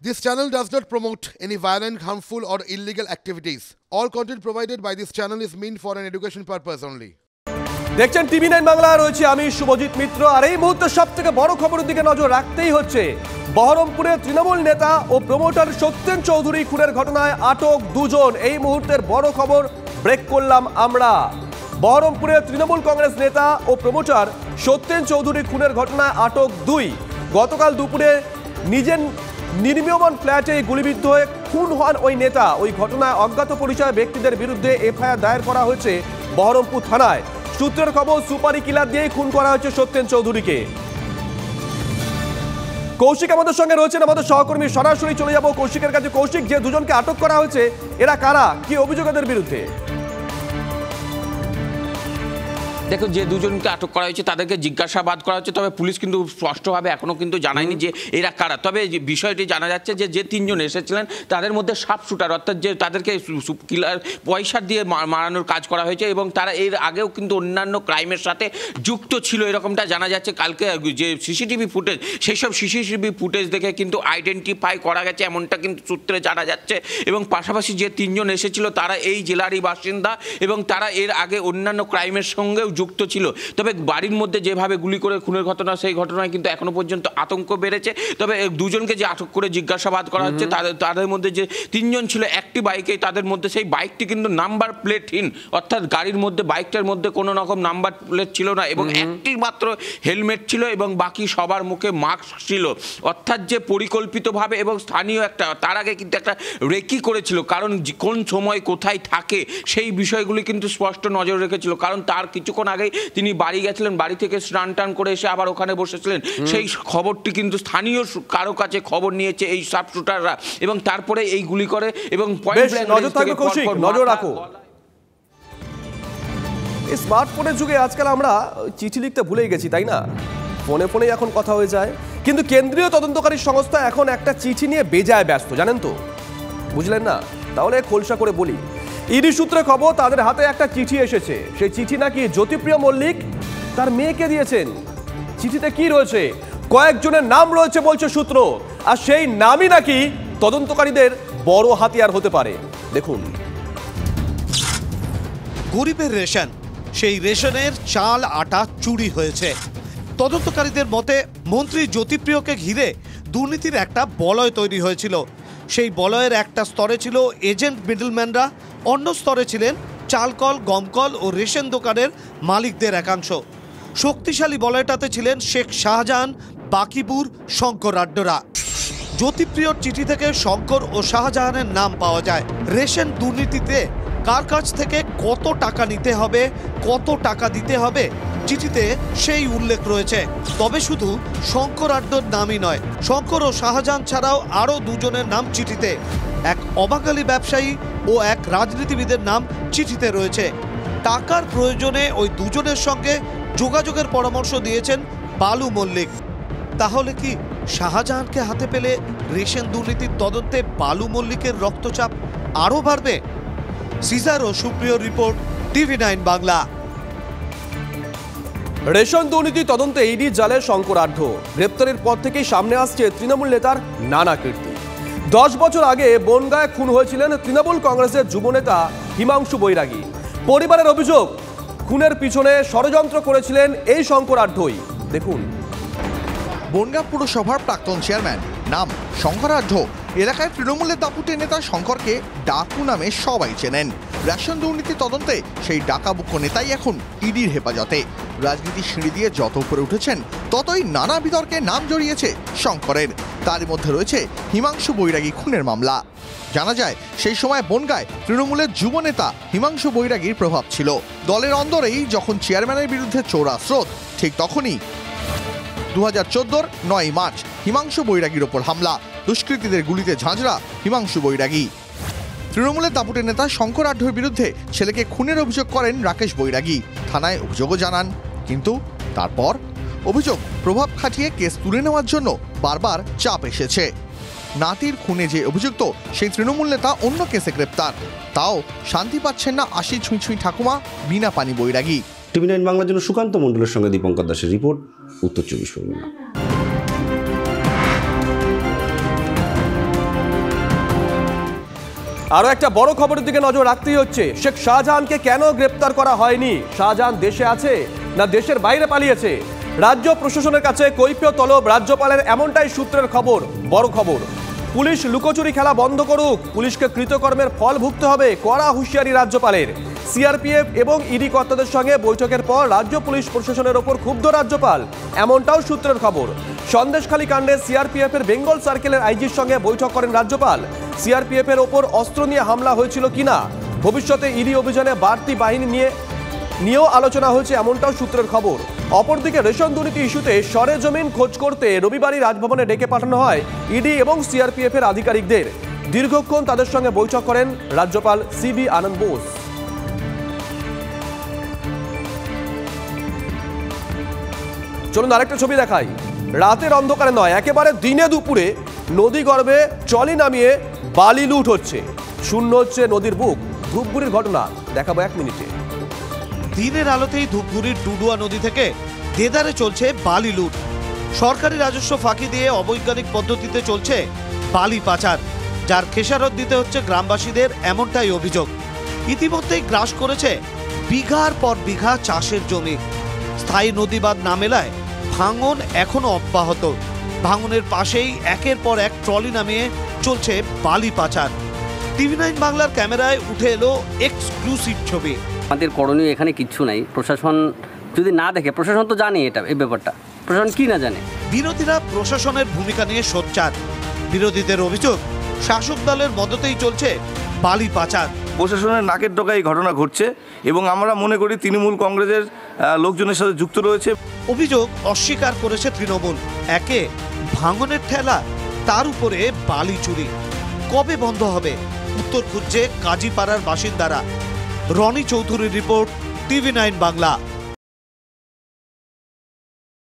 This channel does not promote any violent, harmful, or illegal activities. All content provided by this channel is meant for an education purpose only. দেখছেন টিভি9 বাংলা, রয়েছে আমি শুভজিৎ মিত্র। আর এই মুহূর্তে সবথেকে বড় খবরের দিকে নজর রাখতেই হচ্ছে। বহরমপুরে তৃণমূল নেতা ও প্রমোটার সত্যেন চৌধুরী খুনের ঘটনায় আটক দুজন। এই মুহূর্তের বড় খবর ব্রেক করলাম আমরা। বহরমপুরে তৃণমূল কংগ্রেস নেতা ও প্রমোটার সত্যেন চৌধুরী খুনের ঘটনায় আটক দুই। গতকাল দুপুরে নিজের নির্মীয়মান ফ্ল্যাটে গুলিবিদ্ধ হয়ে খুন হন ওই নেতা। ওই ঘটনায় অজ্ঞাত পরিচয় ব্যক্তিদের বিরুদ্ধে এফআইআর দায়ের করা হয়েছে বহরমপুর থানায়। সূত্রের খবর, সুপারি কিলার দিয়েই খুন করা হয়েছে সত্যেন চৌধুরীকে। কৌশিক আমাদের সঙ্গে রয়েছেন, আমাদের সহকর্মী। সরাসরি চলে যাব কৌশিকের কাছে। কৌশিক, যে দুজনকে আটক করা হয়েছে এরা কারা, কি অভিযোগ এদের বিরুদ্ধে? দেখো, যে দুজনকে আটক করা হয়েছে তাদেরকে জিজ্ঞাসাবাদ করা হচ্ছে, তবে পুলিশ কিন্তু স্পষ্টভাবে এখনও কিন্তু জানায়নি যে এরা কারা। তবে বিষয়টি জানা যাচ্ছে যে তিনজন এসেছিলেন তাদের মধ্যে শার্প শুটার, অর্থাৎ যে তাদেরকে কিলার পয়সা দিয়ে মারানোর কাজ করা হয়েছে এবং তারা এর আগেও কিন্তু অন্যান্য ক্রাইমের সাথে যুক্ত ছিল এরকমটা জানা যাচ্ছে। কালকে যে সিসিটিভি ফুটেজ, সেই সব সিসিটিভি ফুটেজ দেখে কিন্তু আইডেন্টিফাই করা গেছে, এমনটা কিন্তু সূত্রে জানা যাচ্ছে। এবং পাশাপাশি যে তিনজন এসেছিল তারা এই জেলারই বাসিন্দা এবং তারা এর আগে অন্যান্য ক্রাইমের সঙ্গেও যুক্ত ছিল। তবে বাড়ির মধ্যে যেভাবে গুলি করে খুনের ঘটনা, সেই ঘটনায় কিন্তু এখনো পর্যন্ত আতঙ্ক বেড়েছে। তবে দুজনকে যে আটক করে জিজ্ঞাসাবাদ করা হচ্ছে তাদের মধ্যে যে তিনজন ছিল একটি বাইকে, তাদের মধ্যে সেই বাইকটি কিন্তু নাম্বার প্লেটহীন, অর্থাৎ গাড়ির মধ্যে বাইকটার মধ্যে কোনো রকম নাম্বার প্লেট ছিল না এবং একটি মাত্র হেলমেট ছিল এবং বাকি সবার মুখে মাস্ক ছিল। অর্থাৎ যে পরিকল্পিতভাবে এবং স্থানীয় তার আগে কিন্তু একটা রেকি করেছিল, কারণ কোন সময় কোথায় থাকে সেই বিষয়গুলি কিন্তু স্পষ্ট নজর রেখেছিল। কারণ তার কিছুক্ষণ আগে তিনি বাড়ি গেছিলেন, বাড়ি থেকে স্নান টান করে এসে আবার ওখানে বসেছিলেন। সেই খবরটি কিন্তু স্থানীয় কারো কাছে খবর নিয়েছে এই শার্প শুটাররা এবং তারপরে এই গুলি করে এবং নজর রাখো। এই স্মার্টফোনের যুগে আজকাল আমরা চিঠি লিখতে ভুলে গেছি, তাই না? ফোনে ফোনেই এখন কথা হয়ে যায়। কিন্তু কেন্দ্রীয় তদন্তকারী সংস্থা এখন একটা চিঠি নিয়ে বেজায় ব্যস্ত, জানেন তো? বুঝলেন না? তাহলে খোলসা করে বলি। ইডি সূত্রে খবর, তাদের হাতে একটা চিঠি এসেছে। সেই চিঠি নাকি জ্যোতিপ্রিয় মল্লিক তার মেয়েকে দিয়েছেন। চিঠিতে কি রয়েছে? কয়েকজনের নাম রয়েছে বলছে সূত্র, আর সেই নামই নাকি তদন্তকারীদের বড় হাতিয়ার হতে পারে। দেখুন, গরিবের রেশন, সেই রেশনের চাল আটা চুরি হয়েছে। তদন্তকারীদের মতে মন্ত্রী জ্যোতিপ্রিয়কে ঘিরে দুর্নীতির একটা বলয় তৈরি হয়েছিল। সেই বলয়ের একটা স্তরে ছিল এজেন্ট মিডলম্যানরা, অন্য স্তরে ছিলেন চালকল, গমকল ও রেশন দোকানের মালিকদের একাংশ। শক্তিশালী বলয়টাতে ছিলেন শেখ শাহজাহান, বাকিবুর, শঙ্কর আড্ডরা। জ্যোতিপ্রিয়র চিঠি থেকে শঙ্কর ও শাহজাহানের নাম পাওয়া যায়। রেশন দুর্নীতিতে কার কাছ থেকে কত টাকা নিতে হবে, কত টাকা দিতে হবে, চিঠিতে সেই উল্লেখ রয়েছে। তবে শুধু শঙ্কর আড্ডর নামই নয়, শঙ্কর ও শাহজাহান ছাড়াও আরও দুজনের নাম চিঠিতে। এক অবাঙালি ব্যবসায়ী ও এক রাজনীতিবিদের নাম চিঠিতে রয়েছে। টাকার প্রয়োজনে ওই দুজনের সঙ্গে যোগাযোগের পরামর্শ দিয়েছেন বালু মল্লিক। তাহলে কি শাহজাহানকে হাতে পেলে রেশন দুর্নীতির তদন্তে বালু মল্লিকের রক্তচাপ আরও বাড়বে? সিজার ও সুপ্রিয় রিপোর্ট, টিভি9 বাংলা। রেশন দুর্নীতি তদন্তে ইডি জালে শঙ্কর আঢ্য। গ্রেপ্তারের পর থেকেই সামনে আসছে তৃণমূল নেতার নানা কীর্তি। 10 বছর আগে বনগাঁয় খুন হয়েছিলেন তৃণমূল কংগ্রেসের যুবনেতা হিমাংশু বৈরাগী। পরিবারের অভিযোগ, খুনের পিছনে ষড়যন্ত্র করেছিলেন এই শঙ্কর আঢ্যই। দেখুন, বনগাঁ পুরসভার প্রাক্তন চেয়ারম্যান, নাম শঙ্কর আঢ্য। এলাকায় তৃণমূলের দাপুটে নেতা শঙ্করকে ডাকু নামে সবাই চেনেন। রেশন দুর্নীতি তদন্তে সেই ডাকাবুক্য নেতাই এখন ইডির হেফাজতে। রাজনীতির সিঁড়ি দিয়ে যত উপরে উঠেছেন ততই নানা বিতর্কে নাম জড়িয়েছে শঙ্করের। তারই মধ্যে রয়েছে হিমাংশু বৈরাগী খুনের মামলা। জানা যায় সেই সময় বনগাঁয় তৃণমূলের যুব নেতা হিমাংশু বৈরাগীর প্রভাব ছিল। দলের অন্দরেই যখন চেয়ারম্যানের বিরুদ্ধে চোরা স্রোত, ঠিক তখনই 2014-র 9 মার্চ হিমাংশু বৈরাগীর ওপর হামলা। দুষ্কৃতীদের গুলিতে ঝাঁঝরা হিমাংশু বৈরাগী। তৃণমূলের দাপুটে নেতা শঙ্কর আঢ্যর বিরুদ্ধে ছেলেকে খুনের অভিযোগ করেন রাকেশ বৈরাগী। থানায় অভিযোগও জানান, কিন্তু তারপর অভিযোগ প্রভাব খাটিয়ে কেস তুলে নেওয়ার জন্য বারবার চাপ এসেছে। নাতির খুনে যে অভিযুক্ত সেই তৃণমূল নেতা অন্য কেসে গ্রেপ্তার, তাও শান্তি পাচ্ছেন না 80 ছুঁই ছুঁই ঠাকুমা বিনা পানি বৈরাগী। টিভি9 বাংলার জন্য সুকান্ত মণ্ডলের সঙ্গে দীপঙ্কর দাসের রিপোর্ট, উত্তর 24 পরগনা। আরো একটা বড় খবরের দিকে নজর রাখতেই হচ্ছে। শেখ শাহজাহানকে কেন গ্রেপ্তার করা হয়নি? শাহজাহান দেশে আছে না দেশের বাইরে পালিয়েছে? রাজ্য প্রশাসনের কাছে কৈফিয়ত তলব রাজ্যপালের, এমনটাই সূত্রের খবর। বড় খবর, পুলিশ লুকোচুরি খেলা বন্ধ করুক, পুলিশকে কৃতকর্মের ফল ভুগতে হবে, কড়া হুঁশিয়ারি রাজ্যপালের। সিআরপিএফ এবং ইডি কর্তাদের সঙ্গে বৈঠকের পর রাজ্য পুলিশ প্রশাসনের ওপর ক্ষুব্ধ রাজ্যপাল, এমনটাও সূত্রের খবর। সন্দেশখালী কাণ্ডে সিআরপিএফ এর বেঙ্গল সার্কেলের আইজির সঙ্গে বৈঠক করেন রাজ্যপাল। সিআরপিএফ এর ওপর অস্ত্র নিয়ে হামলা হয়েছিল কিনা, ভবিষ্যতে ইডি অভিযানে বাড়তি বাহিনী নিয়েও আলোচনা হয়েছে, এমনটাও সূত্রের খবর। অপরদিকে রেশন দুর্নীতি ইস্যুতে সরেজমিন খোঁজ করতে রবিবারই রাজভবনে ডেকে পাঠানো হয় ইডি এবং সিআরপিএফ এর আধিকারিকদের। দীর্ঘক্ষণ তাদের সঙ্গে বৈঠক করেন রাজ্যপাল সিবি আনন্দ বোস। চলুন আরেকটা ছবি দেখাই। রাতের অন্ধকারে নয়, একেবারে দিনে দুপুরে নদী গর্ভে ট্রলি নামিয়ে বালি লুট হচ্ছে, শূন্য হচ্ছে নদীর বুক। ধূপগুড়ির ঘটনা দেখাবো 1 মিনিটে। দিনের আলোতেই ধূপগুড়ির ডুডুয়া নদী থেকে দেদারে চলছে বালি লুট। সরকারি রাজস্ব ফাঁকি দিয়ে অবৈজ্ঞানিক পদ্ধতিতে চলছে বালি পাচার, যার খেসারত দিতে হচ্ছে গ্রামবাসীদের, এমনটাই অভিযোগ। ইতিমধ্যেই গ্রাস করেছে বিঘার পর বিঘা চাষের জমি। স্থায়ী নদীবাঁধ না মেলায় ভাঙন এখনো অব্যাহত। ভাঙনের পাশেই একের পর এক ট্রলি নামিয়ে চলছে বালি পাচার। টিভি9 বাংলার ক্যামেরায় উঠে এলো এক্সক্লুসিভ ছবি। আমাদের করণীয় এখানে কিচ্ছু নাই। প্রশাসন যদি না দেখে, প্রশাসন তো জানে এই ব্যাপারটা, প্রশাসন কি না জানে? বিরোধীরা প্রশাসনের ভূমিকা নিয়ে সোচ্চার। বিরোধীদের অভিযোগ, শাসক দলের মদতেই চলছে বালি পাচার। প্রশাসনের নাকের ডগায় এই ঘটনা ঘটছে এবং আমরা মনে করি তৃণমূল কংগ্রেসের লোকজনের সাথে যুক্ত রয়েছে। অভিযোগ অস্বীকার করেছে তৃণমূল। একে ভাঙনের ঠেলা, তার উপরে বালি চুরি। কবে বন্ধ হবে, উত্তর খুঁজছে কাজীপাড়ার বাসিন্দারা। রনি চৌধুরীর রিপোর্ট, টিভি9 বাংলা।